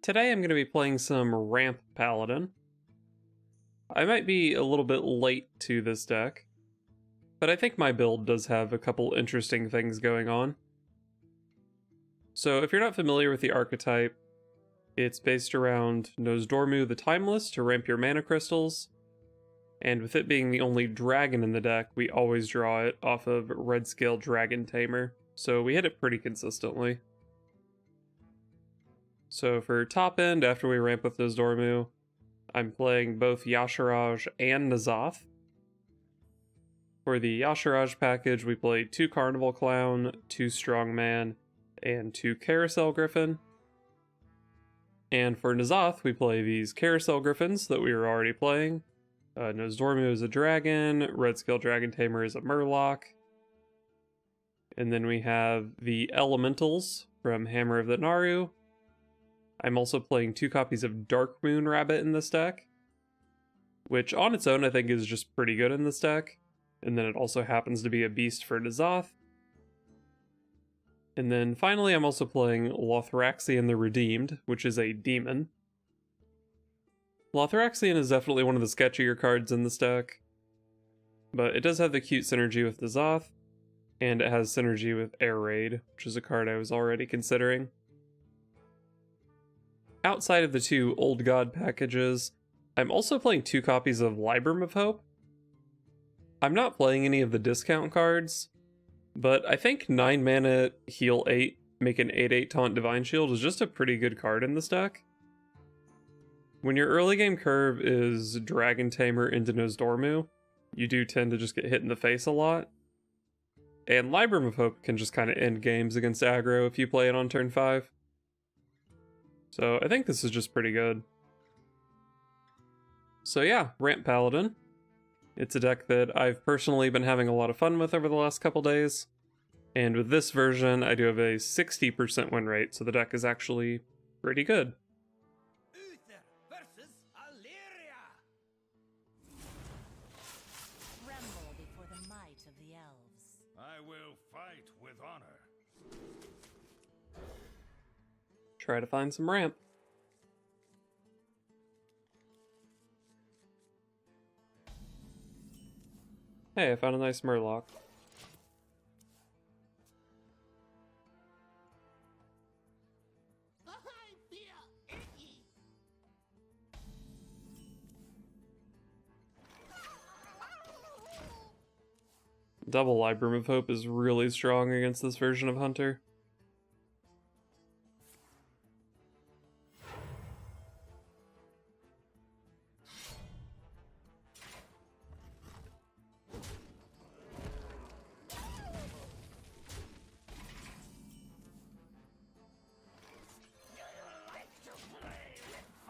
Today I'm going to be playing some Ramp Paladin. I might be a little bit late to this deck, but I think my build does have a couple interesting things going on. So if you're not familiar with the archetype, it's based around Nozdormu the Timeless to ramp your mana crystals, and with it being the only dragon in the deck, we always draw it off of Red Scale Dragon Tamer, so we hit it pretty consistently. So for top end, after we ramp with Nozdormu, I'm playing both Y'Shaarj and N'Zoth. For the Y'Shaarj package, we played 2 Carnival Clown, 2 Strongman, and 2 Carousel Griffin. And for N'Zoth, we play these Carousel Griffins that we were already playing. Nozdormu is a dragon, Red Scale Dragon Tamer is a Murloc. And then we have the Elementals from Hammer of the Naru. I'm also playing 2 copies of Darkmoon Rabbit in this deck, which on its own I think is just pretty good in this deck. And then it also happens to be a beast for N'Zoth. And then finally I'm also playing Lothraxion the Redeemed, which is a demon. Lothraxion is definitely one of the sketchier cards in this deck, but it does have the cute synergy with N'Zoth, and it has synergy with Air Raid, which is a card I was already considering. Outside of the 2 Old God packages, I'm also playing 2 copies of Libram of Hope. I'm not playing any of the discount cards, but I think 9 mana, heal 8, make an 8/8 taunt Divine Shield is just a pretty good card in this deck. When your early game curve is Dragon Tamer into Nozdormu, you do tend to just get hit in the face a lot. And Libram of Hope can just kind of end games against aggro if you play it on turn 5. So I think this is just pretty good. So yeah, Ramp Paladin. It's a deck that I've personally been having a lot of fun with over the last couple days. And with this version, I do have a 60% win rate, so the deck is actually pretty good. Uther versus Illyria. Tremble before the might of the elves. I will fight with honor. Try to find some ramp. Hey, I found a nice Murloc. Double Libram of Hope is really strong against this version of Hunter.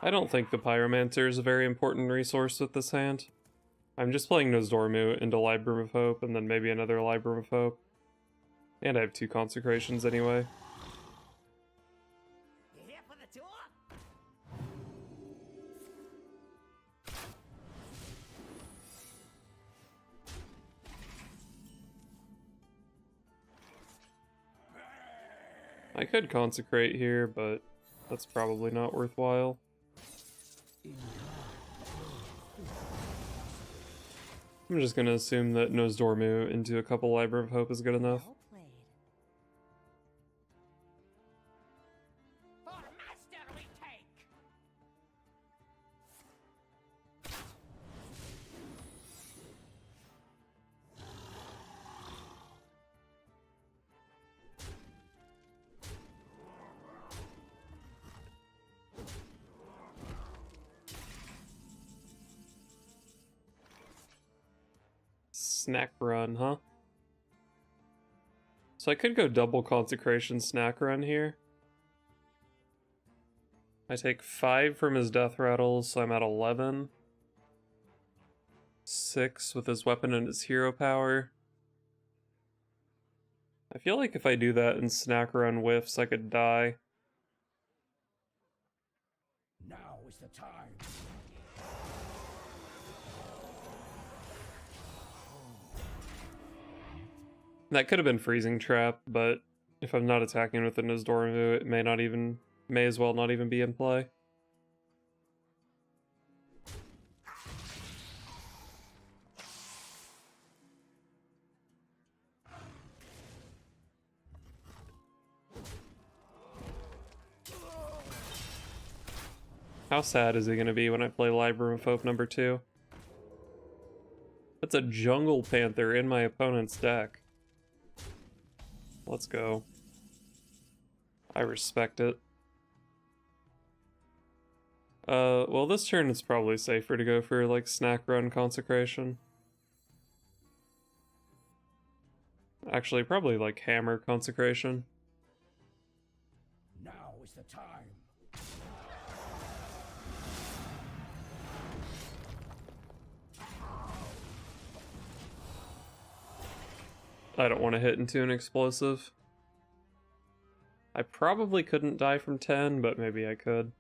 I don't think the Pyromancer is a very important resource with this hand. I'm just playing Nozdormu into Libram of Hope and then maybe another Libram of Hope. And I have 2 Consecrations anyway. You here for the tour? I could Consecrate here, but that's probably not worthwhile. I'm just gonna assume that Nozdormu into a couple Libram of Hope is good enough. Well played. For master we take. Snack Run, huh? So I could go double Consecration Snack Run here. I take 5 from his Death Rattles, so I'm at 11. 6 with his weapon and his hero power. I feel like if I do that and Snack Run whiffs, I could die. Now is the time. That could have been Freezing Trap, but if I'm not attacking with the Nozdormu, it may not even may as well not even be in play. How sad is he going to be when I play Library of Hope number 2? That's a Jungle Panther in my opponent's deck. Let's go. I respect it. Well, this turn it's probably safer to go for, like, Snack Run Consecration. Actually, probably, like, Hammer Consecration. Now is the time. I don't want to hit into an explosive. I probably couldn't die from 10, but maybe I could.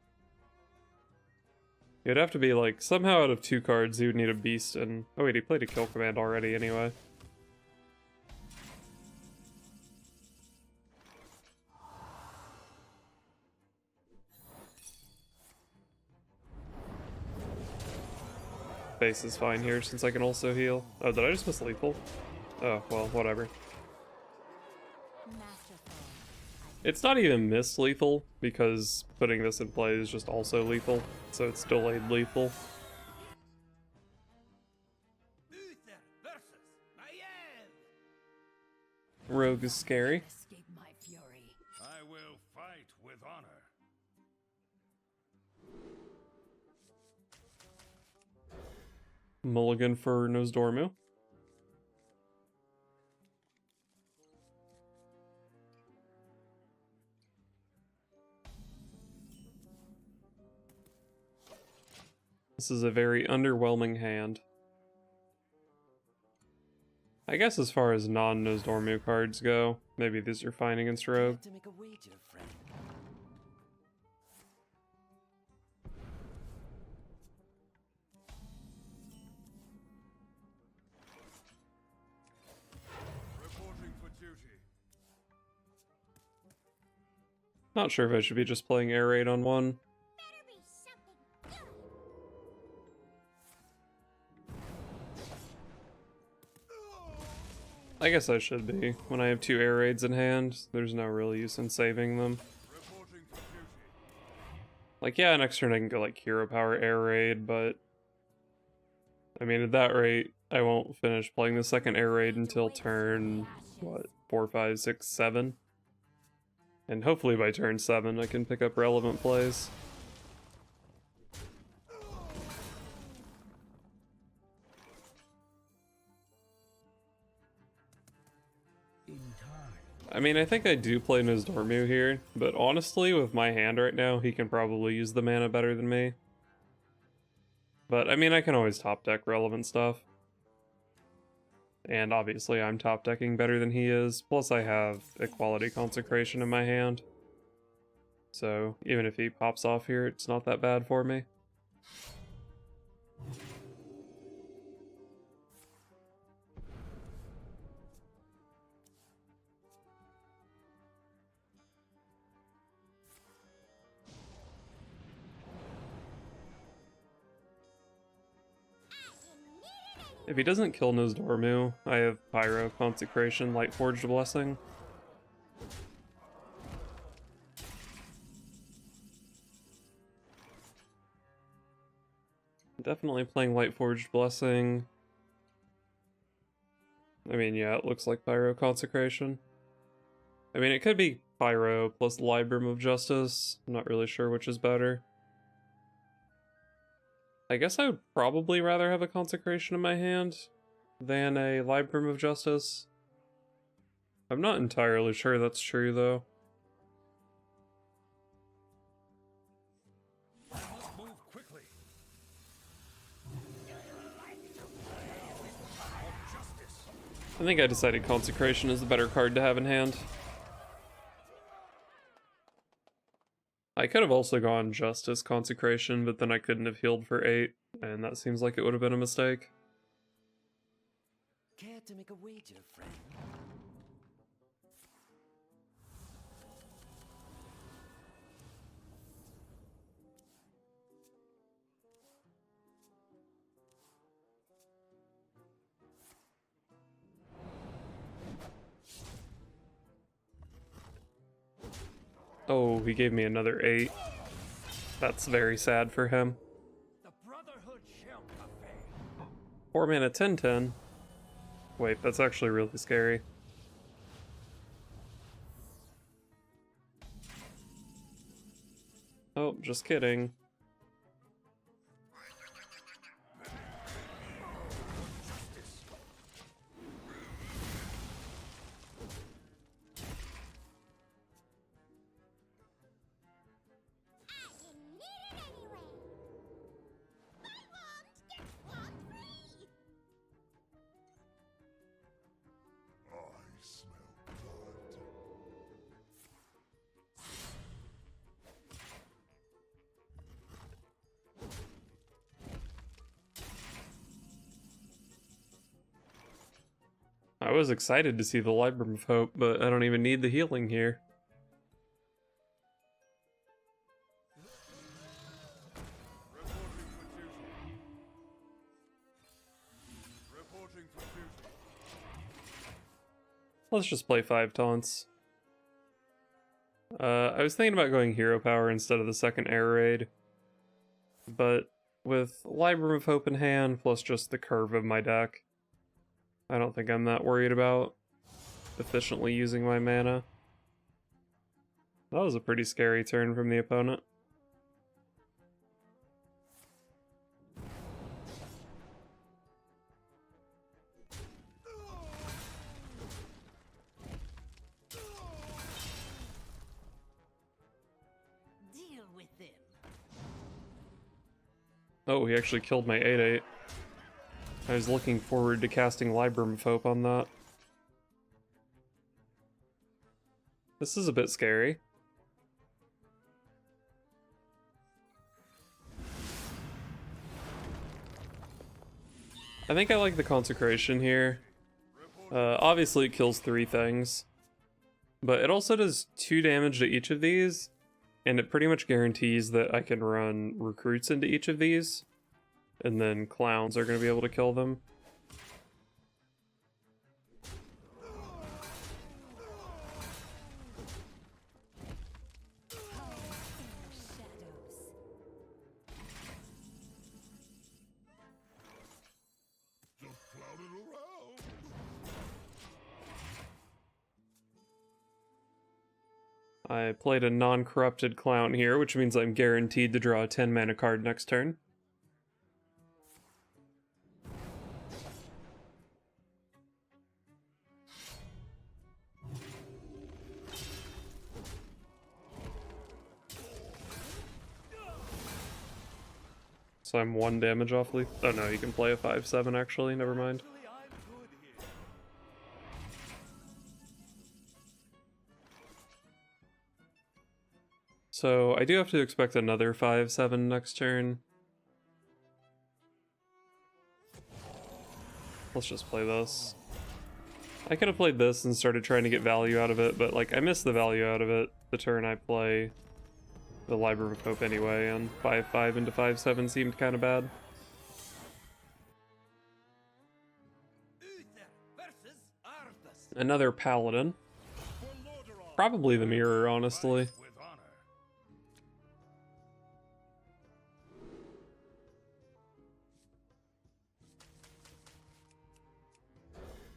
It would have to be like, somehow out of 2 cards he would need a beast and... Oh wait, he played a kill command already anyway. Base is fine here since I can also heal. Oh, did I just miss lethal? Oh, well, whatever. It's not even miss lethal, because putting this in play is just also lethal, so it's delayed lethal. Uther versus Maiev. Rogue is scary. Escape my fury. I will fight with honor. Mulligan for Nozdormu. This is a very underwhelming hand. I guess as far as non-Nozdormu cards go, maybe these are fine against Rogue. To make a wager, friend. Reporting for duty. Not sure if I should be just playing Air Raid on one. I guess I should be. When I have 2 Air Raids in hand, there's no real use in saving them. Reporting for duty. Like, yeah, next turn I can go like Hero Power Air Raid, but... I mean, at that rate, I won't finish playing the second Air Raid until turn, what, 4, 5, 6, 7? And hopefully by turn 7 I can pick up relevant plays. In time. I mean, I think I do play Nozdormu here, but honestly, with my hand right now, he can probably use the mana better than me. But, I mean, I can always top deck relevant stuff. And obviously, I'm top decking better than he is, plus I have Equality Consecration in my hand. So, even if he pops off here, it's not that bad for me. If he doesn't kill Nozdormu, I have Pyro, Consecration, Lightforged Blessing. Definitely playing Lightforged Blessing. I mean, yeah, it looks like Pyro Consecration. I mean, it could be Pyro plus Librum of Justice. I'm not really sure which is better. I guess I would probably rather have a Consecration in my hand than a Librum of Justice. I'm not entirely sure that's true, though. I must move quickly. Of justice. I think I decided Consecration is the better card to have in hand. I could have also gone Justice Consecration, but then I couldn't have healed for 8, and that seems like it would have been a mistake. Care to make a wager, friend? Oh, he gave me another 8. That's very sad for him. The Brotherhood shall prevail. 4 mana 10/10. Wait, that's actually really scary. Oh, just kidding. I was excited to see the Library of Hope, but I don't even need the healing here. Reporting for duty. Let's just play 5 taunts. I was thinking about going Hero Power instead of the second Air Raid, but with Library of Hope in hand, plus just the curve of my deck, I don't think I'm that worried about efficiently using my mana. That was a pretty scary turn from the opponent. Deal with them. Oh, he actually killed my 8/8. I was looking forward to casting Library of Hope on that. This is a bit scary. I think I like the Consecration here. Obviously it kills 3 things, but it also does 2 damage to each of these, and it pretty much guarantees that I can run recruits into each of these, and then clowns are going to be able to kill them. I played a non-corrupted clown here, which means I'm guaranteed to draw a 10 mana card next turn. So I'm 1 damage off leaf. Oh no, you can play a 5/7 actually, never mind. Actually, I'm good here. So I do have to expect another 5/7 next turn. Let's just play this. I could have played this and started trying to get value out of it, but like I missed the value out of it the turn I play the Library of Hope anyway, and 5/5 into 5/7 seemed kind of bad. Uther versus Arthas. Another Paladin. For Nozdormu. Probably the mirror, honestly. With honor.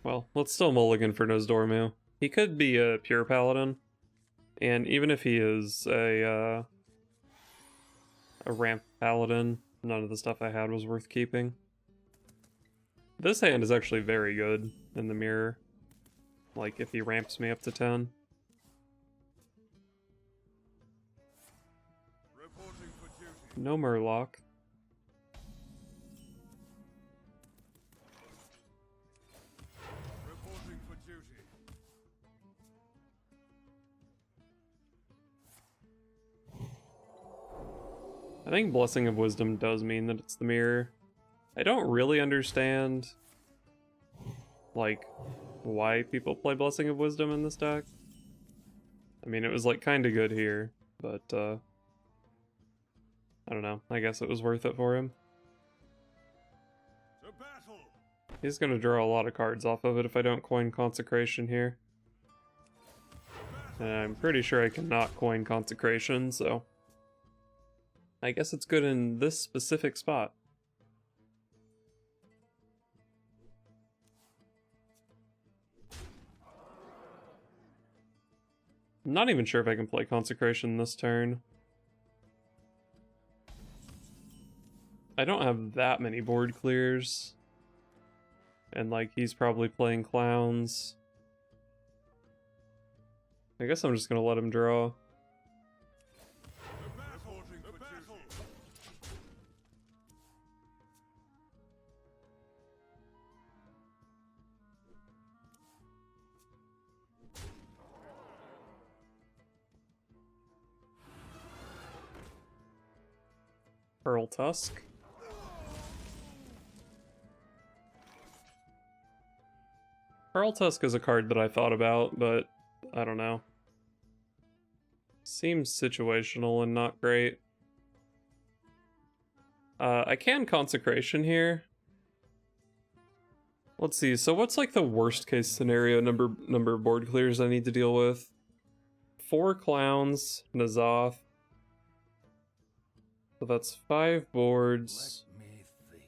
Well, let's still mulligan for Nozdormu. He could be a pure Paladin, and even if he is a ramp Paladin, none of the stuff I had was worth keeping. This hand is actually very good in the mirror. Like, if he ramps me up to 10. Reporting for duty. No Murloc. Reporting for duty. I think Blessing of Wisdom does mean that it's the mirror. I don't really understand, like, why people play Blessing of Wisdom in this deck. I mean, it was, like, kinda good here, but, I don't know. I guess it was worth it for him. To battle. He's gonna draw a lot of cards off of it if I don't coin Consecration here. Battle. And I'm pretty sure I cannot coin Consecration, so I guess it's good in this specific spot. I'm not even sure if I can play Consecration this turn. I don't have that many board clears. And like, he's probably playing clowns. I guess I'm just gonna let him draw. Reporting for duty. Pearl Tusk. Pearl Tusk is a card that I thought about, but I don't know. Seems situational and not great. I can Consecration here. Let's see, so what's like the worst case scenario number of board clears I need to deal with? 4 clowns, N'Zoth. So that's 5 boards. Let me think.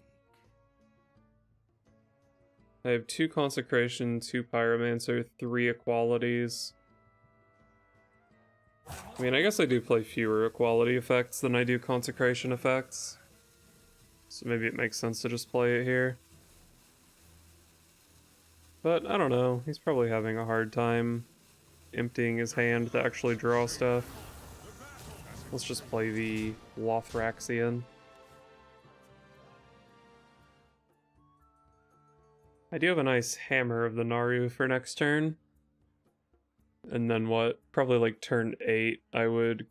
I have 2 Consecration, 2 Pyromancer, 3 Equalities. I mean, I guess I do play fewer Equality effects than I do Consecration effects. So maybe it makes sense to just play it here. But I don't know, he's probably having a hard time emptying his hand to actually draw stuff. Let's just play the Lothraxian. I do have a nice Hammer of the Naru for next turn. And then what? Probably like turn 8, I would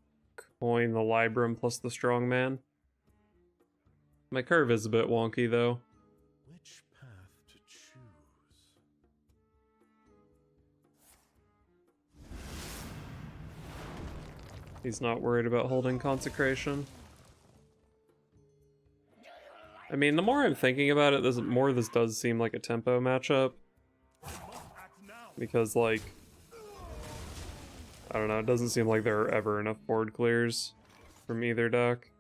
coin the Libram plus the Strongman. My curve is a bit wonky though. Which path to choose? He's not worried about holding Consecration. I mean, the more I'm thinking about it, the more this does seem like a tempo matchup. Because, like, I don't know, it doesn't seem like there are ever enough board clears from either deck.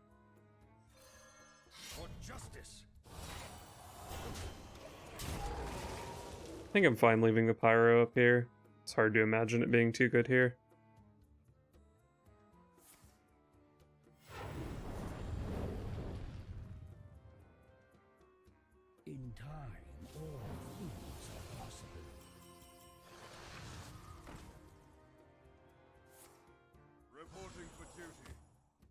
For justice. I think I'm fine leaving the Pyro up here. It's hard to imagine it being too good here. In time, all things are possible. Reporting for duty.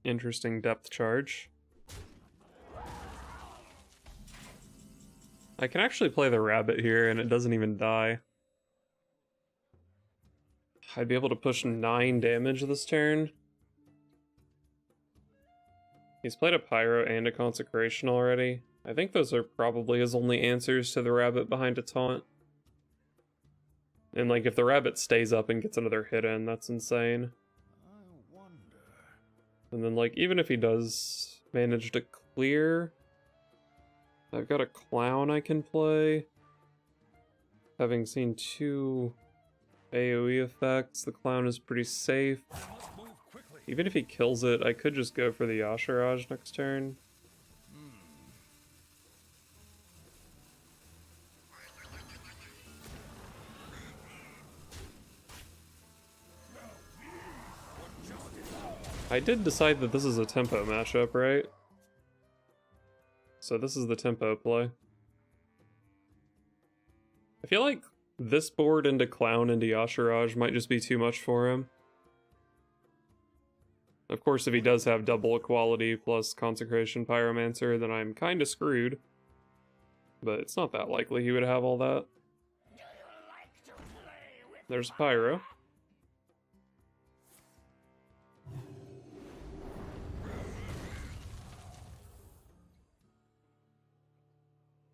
Interesting depth charge. I can actually play the rabbit here and it doesn't even die. I'd be able to push 9 damage this turn. He's played a Pyro and a Consecration already. I think those are probably his only answers to the rabbit behind a taunt. And like, if the rabbit stays up and gets another hit in, that's insane. I wonder. And then like, even if he does manage to clear, I've got a clown I can play. Having seen 2 AoE effects, the clown is pretty safe. Must move quickly. Even if he kills it, I could just go for the Yasharaj next turn. I did decide that this is a tempo mashup, right? So this is the tempo play. I feel like this board into Clown into Yasharaj might just be too much for him. Of course, if he does have double equality plus Consecration Pyromancer, then I'm kinda screwed. But it's not that likely he would have all that. There's Pyro.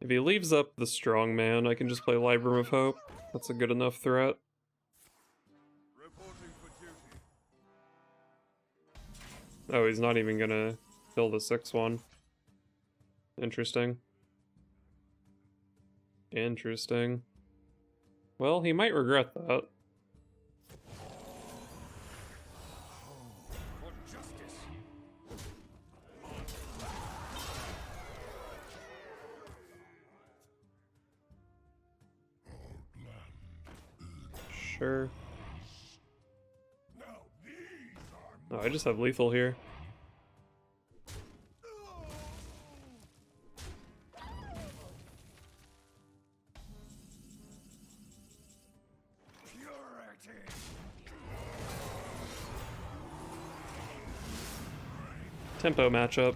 If he leaves up the Strongman, I can just play Libram of Hope. That's a good enough threat. Reporting for duty. Oh, he's not even gonna kill the 6-1. Interesting. Interesting. Well, he might regret that. Sure. Oh, I just have lethal here. Tempo matchup.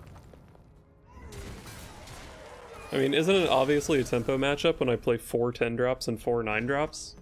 I mean, isn't it obviously a tempo matchup when I play 4 10 drops and 4 9 drops?